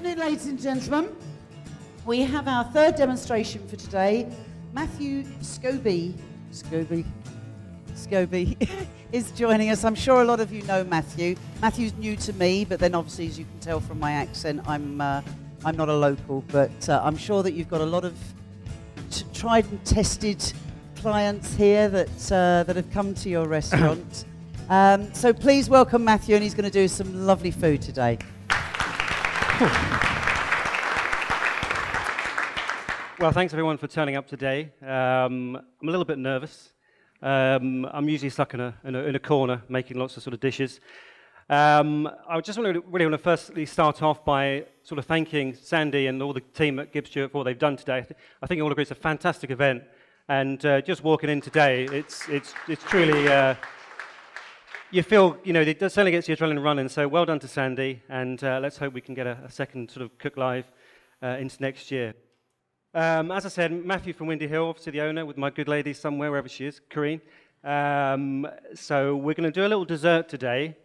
evening, ladies and gentlemen. We have our third demonstration for today. Mathew Scobie is joining us. I'm sure a lot of you know Mathew. Mathew's new to me, but then obviously, as you can tell from my accent, I'm not a local, but I'm sure that you've got a lot of tried and tested clients here that have come to your restaurant. So please welcome Mathew, and he's going to do some lovely food today. Well, thanks everyone for turning up today. I'm a little bit nervous. I'm usually stuck in a corner making lots of sort of dishes. I just really want to firstly start off by sort of thanking Sandy and all the team at Gibb Stuart for what they've done today. I think all agree it's a fantastic event, and just walking in today, it's truly. You feel, it certainly gets your adrenaline running, so well done to Sandy, and let's hope we can get a second sort of Cook Live into next year. As I said, Mathew from Windyhill, obviously the owner, with my good lady somewhere, wherever she is, Corinne. So we're going to do a little dessert today.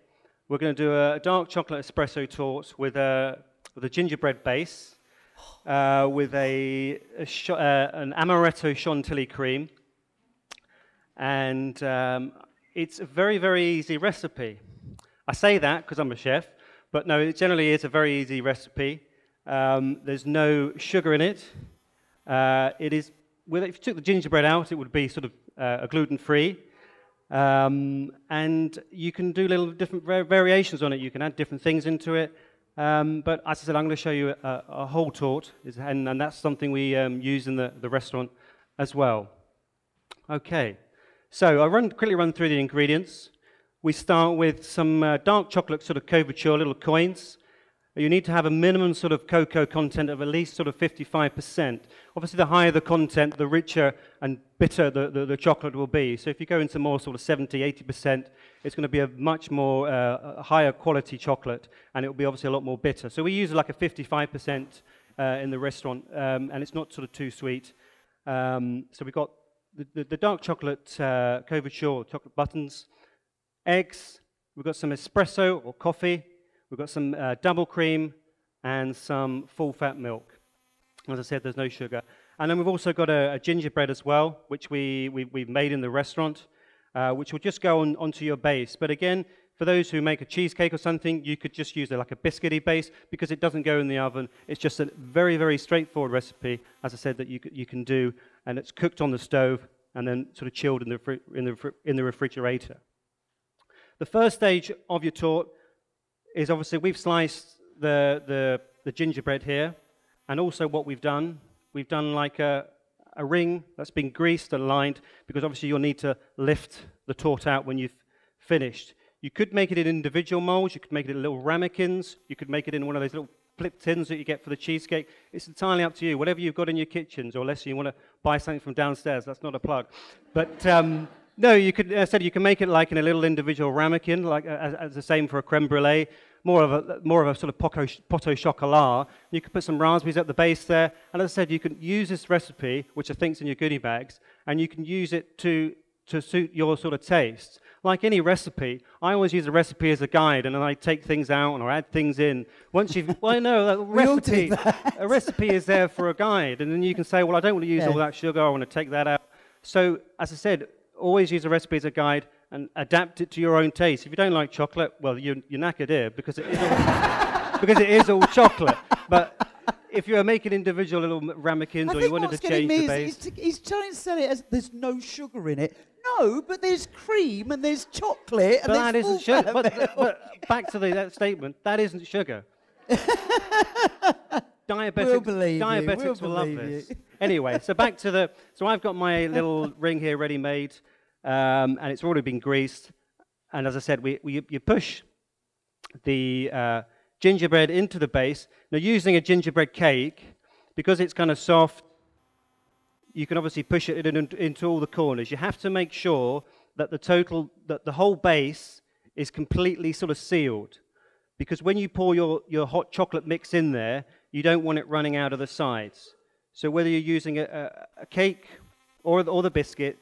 We're going to do a dark chocolate espresso torte with a gingerbread base, with an amaretto chantilly cream, and it's a very, very easy recipe. I say that because I'm a chef, but no, it generally is a very easy recipe. There's no sugar in it. If you took the gingerbread out, it would be sort of gluten-free. And you can do little different variations on it. You can add different things into it. But as I said, I'm going to show you a whole torte, and that's something we use in the restaurant as well. Okay. So I'll quickly run through the ingredients. We start with some dark chocolate sort of couverture, little coins. You need to have a minimum sort of cocoa content of at least sort of 55%. Obviously, the higher the content, the richer and bitter the chocolate will be. So if you go into more sort of 70, 80%, it's going to be a much more higher quality chocolate, and it will be obviously a lot more bitter. So we use like a 55% in the restaurant, and it's not sort of too sweet. So we've got the dark chocolate couverture, chocolate buttons, eggs, we've got some espresso or coffee, we've got some double cream, and some full-fat milk. As I said, there's no sugar. And then we've also got a gingerbread as well, which we've made in the restaurant, which will just go onto your base. But again, for those who make a cheesecake or something, you could just use like a biscuity base because it doesn't go in the oven. It's just a very, very straightforward recipe, as I said, that you can do, and it's cooked on the stove and then sort of chilled in the refrigerator. The first stage of your torte is obviously we've sliced the gingerbread here, and also what we've done like a ring that's been greased and lined, because obviously you'll need to lift the torte out when you've finished. You could make it in individual molds, you could make it in little ramekins, you could make it in one of those little flip tins that you get for the cheesecake. It's entirely up to you, whatever you've got in your kitchens, or unless you want to buy something from downstairs, that's not a plug. But no, you could, as I said, you can make it like in a little individual ramekin, like as the same for a creme brulee, more of a sort of pot au chocolat. You could put some raspberries at the base there, and as I said, you can use this recipe, which I think's in your goodie bags, and you can use it to suit your sort of taste. Like any recipe, I always use a recipe as a guide, and then I take things out or add things in. Once you've, well, no, a recipe is there for a guide, and then you can say, well, I don't want to use all that sugar, I want to take that out. So, as I said, always use a recipe as a guide and adapt it to your own taste. If you don't like chocolate, well, you're knackered here because it is all chocolate. But if you're making individual little ramekins, or you wanted to change the base, he's trying to sell it as there's no sugar in it. No, but there's cream and there's chocolate and that there's isn't sugar. But back to that statement, that isn't sugar. Diabetics will love this. Anyway, so back to so I've got my little ring here ready made, and it's already been greased. And as I said, you push the gingerbread into the base. Now, using a gingerbread cake, because it's kind of soft, you can obviously push it into all the corners. You have to make sure that the whole base is completely sort of sealed, because when you pour your hot chocolate mix in there, you don't want it running out of the sides. So whether you're using a cake or the biscuit,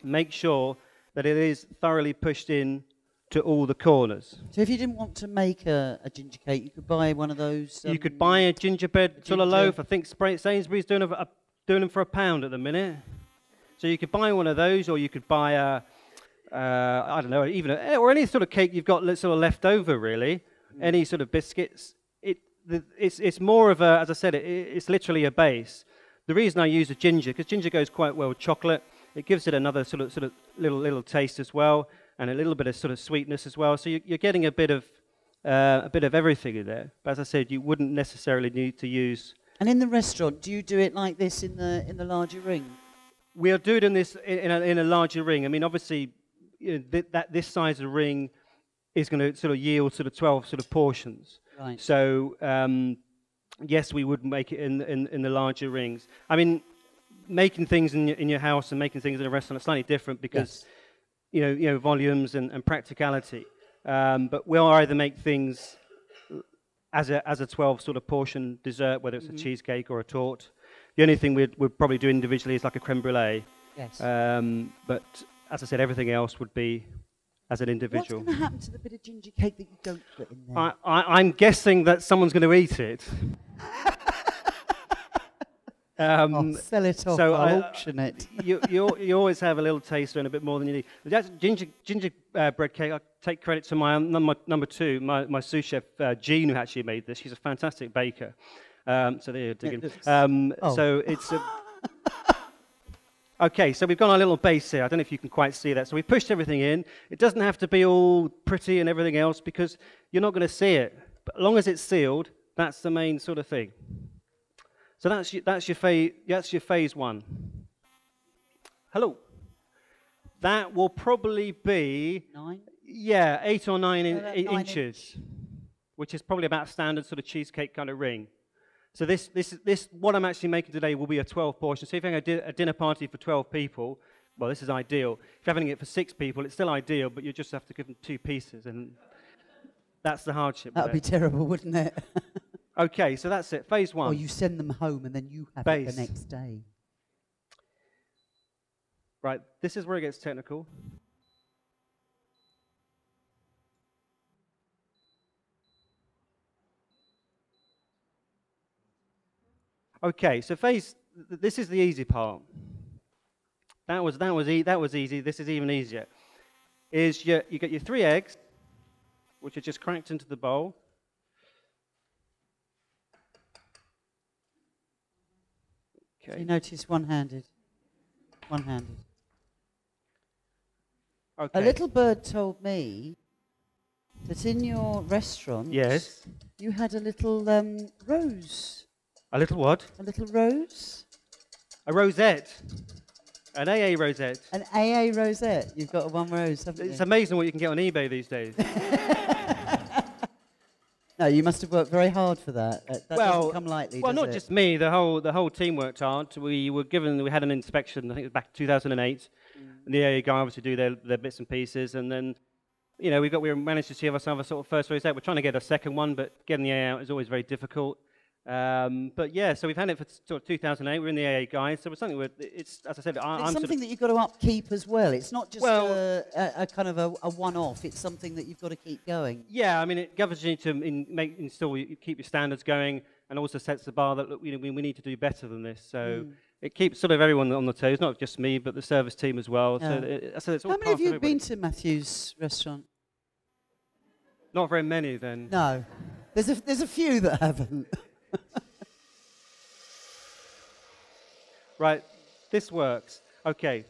make sure that it is thoroughly pushed in to all the corners. So if you didn't want to make a ginger cake, you could buy one of those. You could buy a gingerbread sort of loaf. I think Sainsbury's doing them for £1 at the minute. So you could buy one of those, or you could buy I don't know, or any sort of cake you've got sort of left over, really. Any sort of biscuits. It's more of a, as I said, it's literally a base. The reason I use a ginger, because ginger goes quite well with chocolate. It gives it another sort of little taste as well, and a little bit of sort of sweetness as well. So you're getting a bit of everything in there. But as I said, you wouldn't necessarily need to use. And in the restaurant, do you do it like this in the larger ring? We'll do it in a larger ring. I mean, obviously, this size of ring is going to sort of yield sort of 12 sort of portions. Right. So yes, we would make it in the larger rings. I mean, making things in your house and making things in a restaurant are slightly different because you know volumes and practicality. But we'll either make things as a 12 sort of portion dessert, whether it's a cheesecake or a torte. The only thing we'd probably do individually is like a creme brulee. Yes. But as I said, everything else would be as an individual. What's going to happen to the bit of ginger cake that you don't put in there? I'm guessing that someone's going to eat it. I'll sell it off, so I'll auction it. you always have a little taster and a bit more than you need. That's ginger bread cake. I take credit to my number two, my sous chef, Jean, who actually made this. She's a fantastic baker. So there you're digging. So it's okay, so we've got our little base here. I don't know if you can quite see that. So we've pushed everything in. It doesn't have to be all pretty and everything else because you're not going to see it. But as long as it's sealed, that's the main sort of thing. So that's your phase one. Hello. That will probably be 9? Yeah, 8 or 9 inches, which is probably about standard sort of cheesecake kind of ring. So this what I'm actually making today will be a 12 portion. So if you're having a dinner party for 12 people, well, this is ideal. If you're having it for 6 people, it's still ideal, but you just have to give them 2 pieces, and that's the hardship. That would be terrible, wouldn't it? Okay, so that's it. Phase 1. Or you send them home and then you have it the next day. Right, this is where it gets technical. Okay, so this is the easy part. That was easy. This is even easier. You get your 3 eggs, which are just cracked into the bowl. Okay. So you notice one-handed. One-handed. Okay. A little bird told me that in your restaurant, yes, you had a little rose. A little what? A little rose. A rosette. An AA rosette. An AA rosette. You've got one rose, haven't you? It's amazing what you can get on eBay these days. No, you must have worked very hard for that. That doesn't come lightly, well, does not it? just me. The whole team worked hard. We had an inspection. I think it was back in 2008. And the AA guy obviously do their bits and pieces, and then we managed to achieve ourselves a sort of first rosette. We're trying to get a second one, but getting the AA out is always very difficult. But yeah, so we've had it for sort of 2008. We're in the AA guide, so it's something. It's, as I said, it's something that you've got to upkeep as well. It's not just a kind of a one-off. It's something that you've got to keep going. Yeah, I mean, it governs you to keep your standards going, and also sets the bar that look, we need to do better than this. So it keeps sort of everyone on the toes, not just me, but the service team as well. Yeah. So it's all How many of you have everybody. been to Mathew's restaurant? Not very many, then. No, there's a few that haven't. Right, this works. Okay.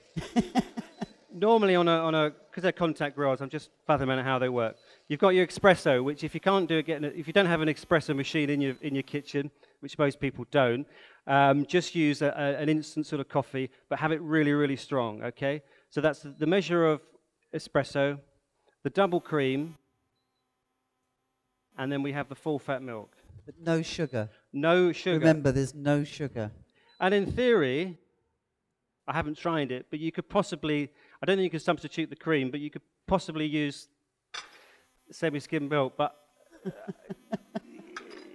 Normally because they're contact grills, I'm just fathoming out how they work. You've got your espresso, which if you can't do it, if you don't have an espresso machine in your kitchen, which most people don't, just use an instant sort of coffee, but have it really, really strong. Okay. So that's the measure of espresso, the double cream, and then we have the full fat milk. But no sugar. No sugar. Remember, there's no sugar. And in theory, I haven't tried it, but you could possibly, I don't think you can substitute the cream, but you could possibly use semi-skim milk, but,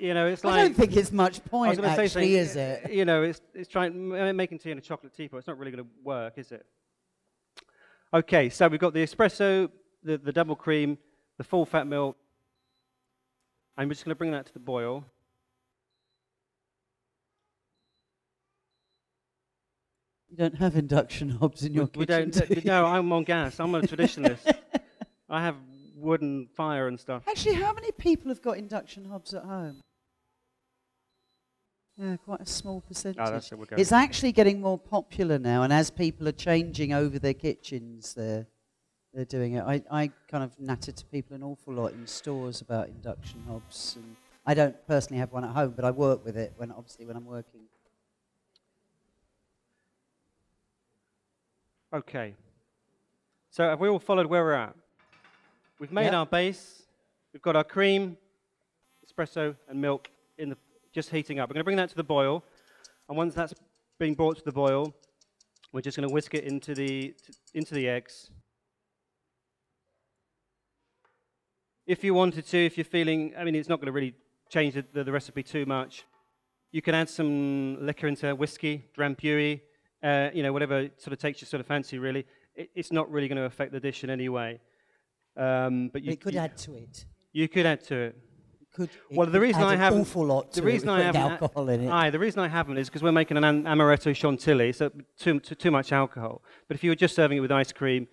it's like... I don't think it's much point, actually, is it? It's making tea in a chocolate teapot. It's not really going to work, is it? Okay, so we've got the espresso, the double cream, the full fat milk. I'm just going to bring that to the boil. You don't have induction hobs in your kitchen, do you? No, I'm on gas. I'm a traditionalist. I have wood and fire and stuff. Actually, how many people have got induction hobs at home? Yeah, quite a small percentage. Oh, that's it, we're going. It's actually getting more popular now, and as people are changing over their kitchens, they're doing it. I kind of natter to people an awful lot in stores about induction hobs, and I don't personally have one at home, but I work with it when I'm working. Okay. So have we all followed where we're at? We've made our base. We've got our cream, espresso, and milk just heating up. We're going to bring that to the boil, and once that's been brought to the boil, we're just going to whisk it into the eggs. If you wanted to, if you're feeling, I mean, it's not going to really change the recipe too much. You can add some liquor into whiskey, Drambuie, whatever sort of takes your sort of fancy, really. It's not really going to affect the dish in any way. But you could add to it. You could add to it. Well, the reason I haven't, awful lot to alcohol in it. The reason I haven't is because we're making an amaretto chantilly, so too much alcohol. But if you were just serving it with ice cream,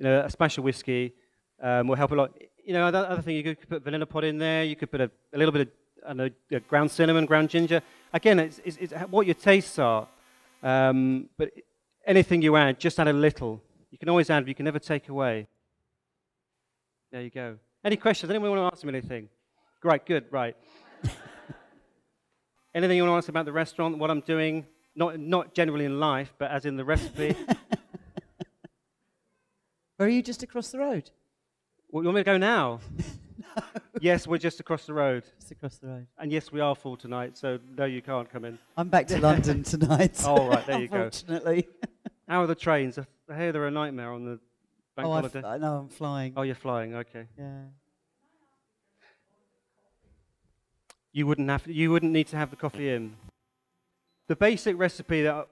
a splash of whiskey will help a lot. Other thing, you could put vanilla pod in there. You could put a little bit of ground cinnamon, ground ginger. Again, it's what your tastes are. But anything you add, just add a little. You can always add, but you can never take away. There you go. Any questions? Anyone want to ask me anything? Great, good, right. Anything you want to ask about the restaurant, what I'm doing? Not generally in life, but as in the recipe. Or are you just across the road? Well, you want me to go now? No. Yes, we're just across the road. Just across the road. And yes, we are full tonight, so no, you can't come in. I'm back to London tonight. Oh, right, there you go. Unfortunately. How are the trains? I hear they're a nightmare on the bank holiday. I know, I'm flying. Oh, you're flying, okay. Yeah. You wouldn't need to have the coffee in. The basic recipe that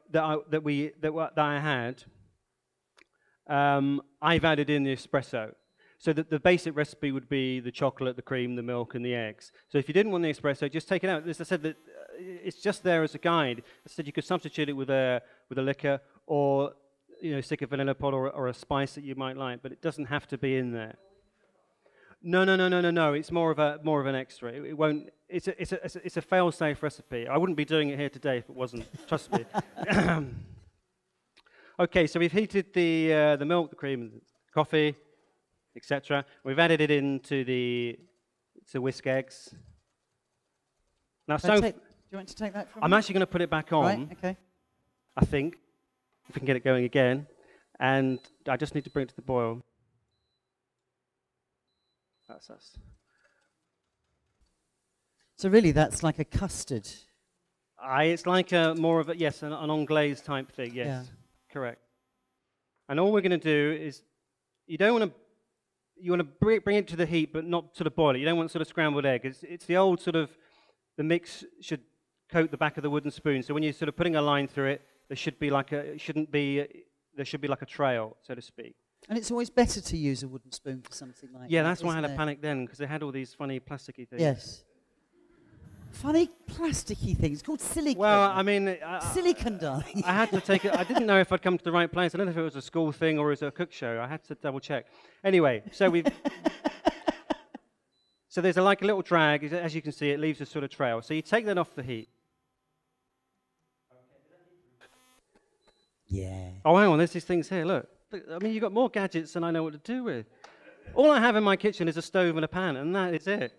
I had, I've added in the espresso. So the basic recipe would be the chocolate, the cream, the milk, and the eggs. So if you didn't want the espresso, just take it out. As I said, that it's just there as a guide. I said you could substitute it with a liquor, or stick a vanilla pod or a spice that you might like, but it doesn't have to be in there. No. It's more of an extra. It won't. It's a fail-safe recipe. I wouldn't be doing it here today if it wasn't. Trust me. Okay, so we've heated the milk, the cream, the coffee, etc. We've added it into the whisk eggs. Now, do you want to take that from me? I'm actually going to put it back on. Right, okay. I think, if we can get it going again. And I just need to bring it to the boil. That's us. So really, that's like a custard. It's like more of an anglaise type thing, yes. Yeah. Correct. And all we're going to do is, you want to bring it to the heat, but not sort of boil it. You don't want sort of scrambled egg. It's the old sort of, the mix should coat the back of the wooden spoon. So when you're sort of putting a line through it, there should be like a trail, so to speak. And it's always better to use a wooden spoon for something like that. Yeah, that's why I had a panic then, because they had all these funny plasticky things. Yes. Funny plasticky things called silicone. Well, I mean, silicone, darling. I had to take it. I didn't know if I'd come to the right place. I don't know if it was a school thing or it was a cook show. I had to double check. Anyway, so we've. So there's like a little drag. As you can see, it leaves a sort of trail. So you take that off the heat. Yeah. Oh, hang on. There's these things here. Look. I mean, you've got more gadgets than I know what to do with. All I have in my kitchen is a stove and a pan, and that is it.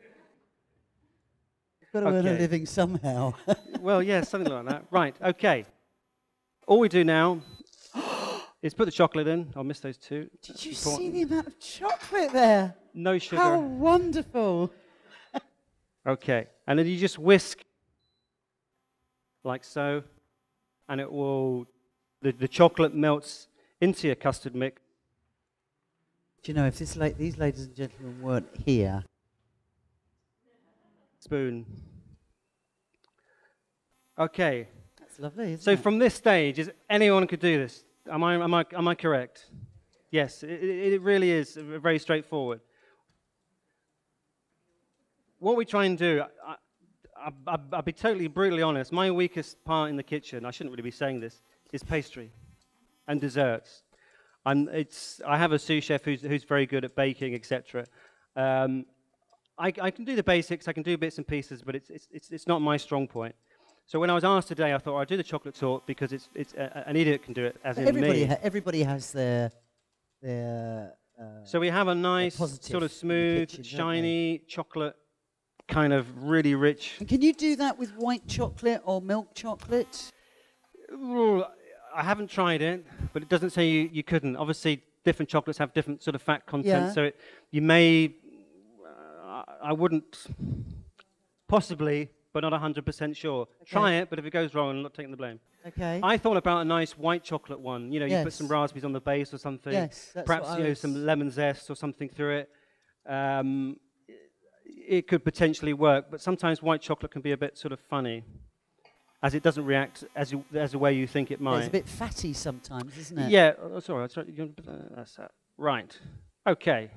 Got to earn a living somehow. Well, yeah, something like that. Right, okay. All we do now is put the chocolate in. I'll miss those two. Did you see the amount of chocolate there? No sugar. How wonderful. Okay, and then you just whisk like so, and it will, the chocolate melts into your custard mix. Do you know, if these ladies and gentlemen weren't here, spoon. Okay. That's lovely, isn't it? So from this stage, anyone could do this. Am I correct? Yes, it really is very straightforward. What we try and do, I'll be totally brutally honest, my weakest part in the kitchen, I shouldn't really be saying this, is pastry and desserts. I have a sous chef who's very good at baking, etc. I can do the basics, I can do bits and pieces, but it's not my strong point. So when I was asked today, I thought I'd do the chocolate torte because an idiot can do it, as in me. Everybody has their so we have a nice, sort of smooth, kitchen, shiny chocolate, kind of really rich. And can you do that with white chocolate or milk chocolate? I haven't tried it, but it doesn't say you couldn't. Obviously, different chocolates have different sort of fat content, so you may. I wouldn't, possibly, but not 100% sure. Okay. Try it, but if it goes wrong, I'm not taking the blame. Okay. I thought about a nice white chocolate one. You know, you put some raspberries on the base or something. Yes, that's perhaps some lemon zest or something through it. It could potentially work, but sometimes white chocolate can be a bit sort of funny, as it doesn't react as the way you think it might. It's a bit fatty sometimes, isn't it? Yeah. Oh, sorry. That's that. Right. Okay.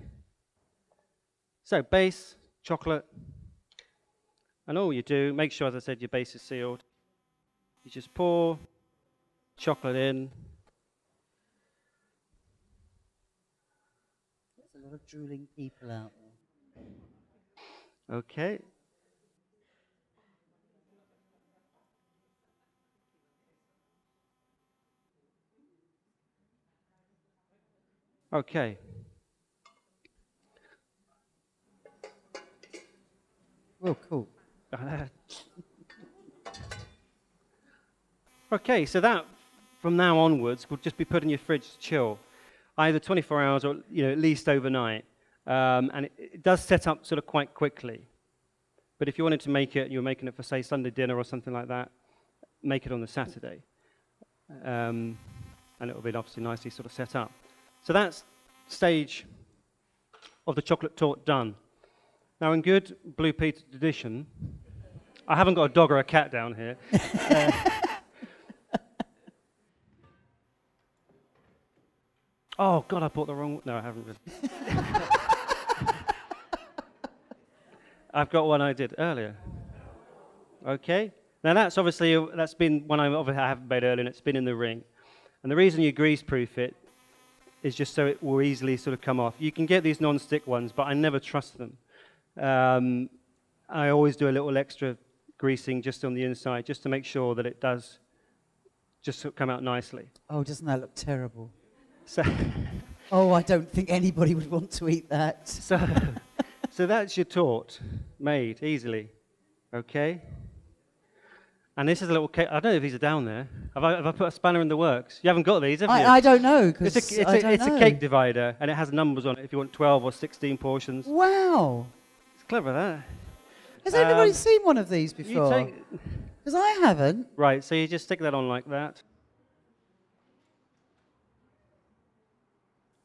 So base chocolate, and all you do, make sure, as I said, your base is sealed. You just pour chocolate in. There's a lot of drooling people out there. Okay. Okay. Oh, cool. Okay, so that, from now onwards, will just be put in your fridge to chill, either 24 hours or at least overnight. And it does set up sort of quite quickly. But if you wanted to make it, you were making it for, say, Sunday dinner or something like that, make it on the Saturday. And it will be obviously nicely sort of set up. So that's stage of the chocolate torte done. Now, in good Blue Peter tradition, I haven't got a dog or a cat down here. Oh, God, I bought the wrong one. No, I haven't really. I've got one I did earlier. Okay. Now, that's been one I haven't made earlier, and it's been in the ring. And the reason you grease-proof it is just so it will easily sort of come off. You can get these non-stick ones, but I never trust them. I always do a little extra greasing just on the inside, just to make sure that it does just sort of come out nicely. Oh, doesn't that look terrible? So oh, I don't think anybody would want to eat that. So that's your torte, made easily, okay? And this is a little cake. I don't know if these are down there. Have I put a spanner in the works? You haven't got these, have you? I don't know. It's a cake divider, and it has numbers on it if you want 12 or 16 portions. Wow. It's clever, that. Has anybody seen one of these before? Because I haven't. Right, so you just stick that on like that.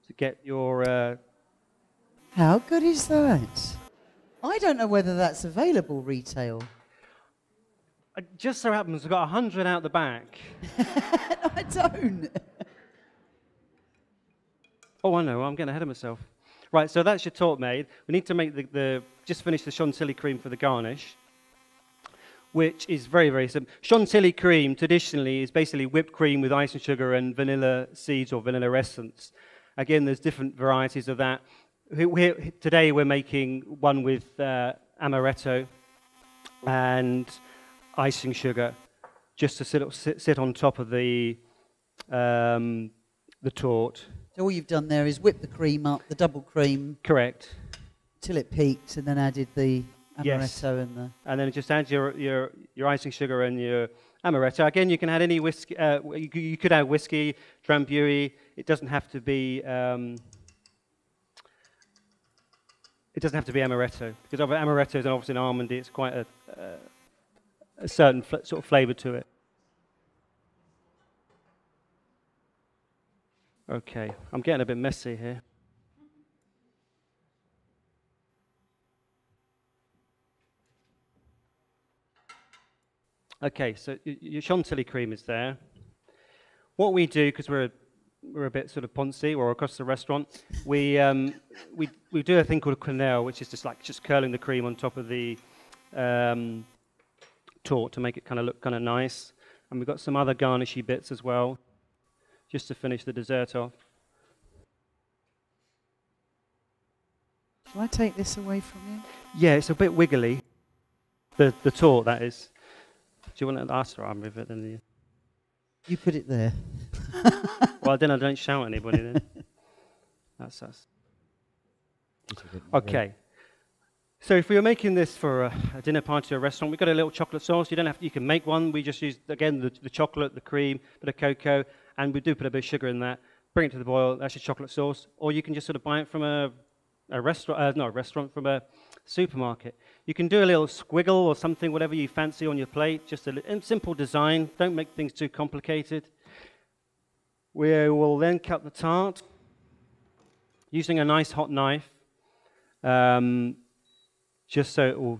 To get your... How good is that? I don't know whether that's available retail. It just so happens I've got 100 out the back. No, I don't. Oh, I know. I'm getting ahead of myself. Right, so that's your torte made. We need to make just finish the chantilly cream for the garnish, which is very, very simple. Chantilly cream, traditionally, is basically whipped cream with icing sugar and vanilla seeds or vanilla essence. Again, there's different varieties of that. Today, we're making one with amaretto and icing sugar, just to sit on top of the torte. So all you've done there is whip the cream up, the double cream. Correct. Till it peaked, and then added the amaretto yes. and then just add your icing sugar and your amaretto. Again, you can add any whiskey. You could add whiskey, drambuie. It doesn't have to be. It doesn't have to be amaretto, because amaretto is obviously an almondy. It's quite a certain sort of flavour to it. Okay, I'm getting a bit messy here. Okay, so your chantilly cream is there. What we do, because we're we're a bit sort of poncy or across the restaurant, we do a thing called a quenelle, which is just curling the cream on top of the torte to make it kind of look kind of nice. And we've got some other garnishy bits as well, just to finish the dessert off. Shall I take this away from you? Yeah, it's a bit wiggly. The torte, that is. Do you want to ask her? I'll move it then. You put it there. Well, then I don't shout at anybody then. That's us. Okay. So if we were making this for a dinner party or a restaurant, we've got a little chocolate sauce. You can make one. We just use, again, the chocolate, the cream, a bit of cocoa, and we do put a bit of sugar in that. Bring it to the boil. That's your chocolate sauce. Or you can just sort of buy it from from a supermarket. You can do a little squiggle or something, whatever you fancy on your plate. Just a simple design. Don't make things too complicated. We will then cut the tart using a nice hot knife, just so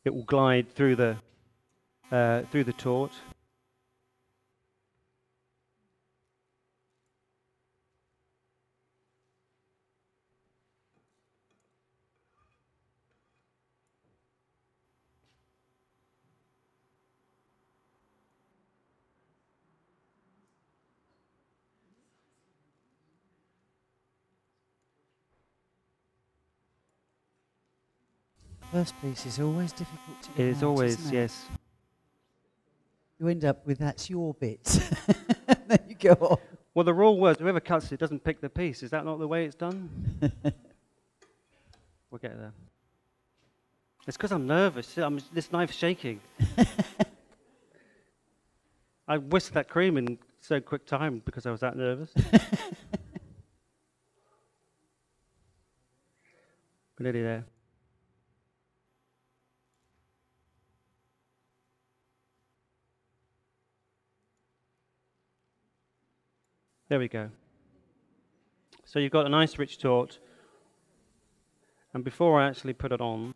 it will glide through the torte. First piece is always difficult to It get is out, always, isn't it? yes. You end up with that's your bit. Then you go on. Well, the rule was whoever cuts it doesn't pick the piece. Is that not the way it's done? We'll get there. It's because I'm nervous. This knife's shaking. I whisked that cream in so quick time because I was that nervous. We're nearly there. There we go. So you've got a nice rich torte. And before I actually put it on,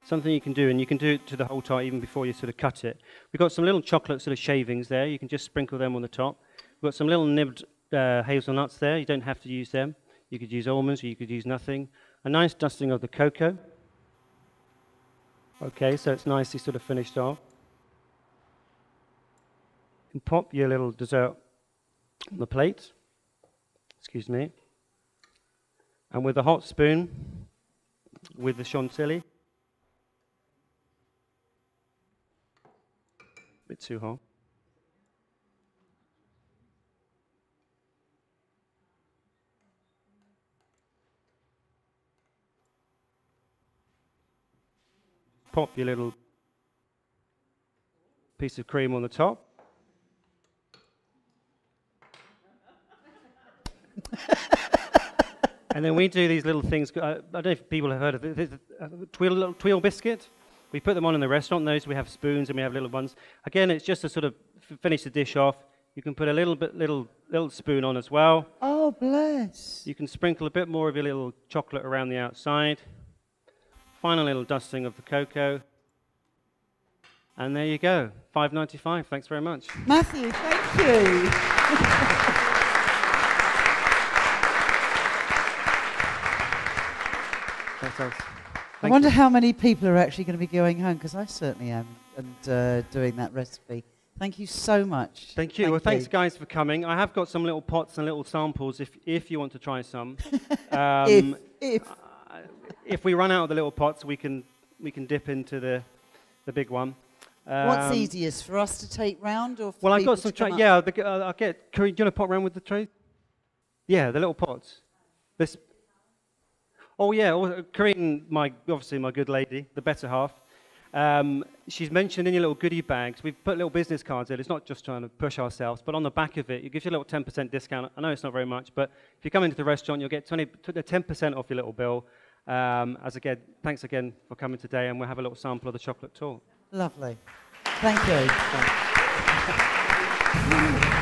something you can do, and you can do it to the whole tart even before you sort of cut it. We've got some little chocolate sort of shavings there. You can just sprinkle them on the top. We've got some little nibbed hazelnuts there. You don't have to use them. You could use almonds or you could use nothing. A nice dusting of the cocoa. Okay, so it's nicely sort of finished off. You can pop your little dessert on the plate. Excuse me. And with a hot spoon, with the chantilly. A bit too hot. Pop your little piece of cream on the top. And then we do these little things. I don't know if people have heard of it. Tweel biscuit. We put them on in the restaurant. Those we have spoons and we have little ones. Again, it's just to sort of finish the dish off. You can put a little spoon on as well. Oh, bless. You can sprinkle a bit more of your little chocolate around the outside. Final little dusting of the cocoa. And there you go. $5.95. Thanks very much. Mathew, thank you. I wonder how many people are actually going to be going home, because I certainly am, and doing that recipe. Thank you so much. Thank you. Well, thanks, guys, for coming. I have got some little pots and little samples if you want to try some. If we run out of the little pots, we can dip into the big one. What's easiest, for us to take round, or for well, I've people got some to come trays. Yeah, I'll get. Do you want to pop around with the tray? Yeah, the little pots. This. Oh yeah, Corinne, obviously my good lady, the better half. She's mentioned in your little goodie bags, we've put little business cards in. It's not just trying to push ourselves, but on the back of it gives you a little 10% discount. I know it's not very much, but if you come into the restaurant, you'll get 10% off your little bill. Thanks again for coming today, and we'll have a little sample of the chocolate torte. Lovely. Thank you.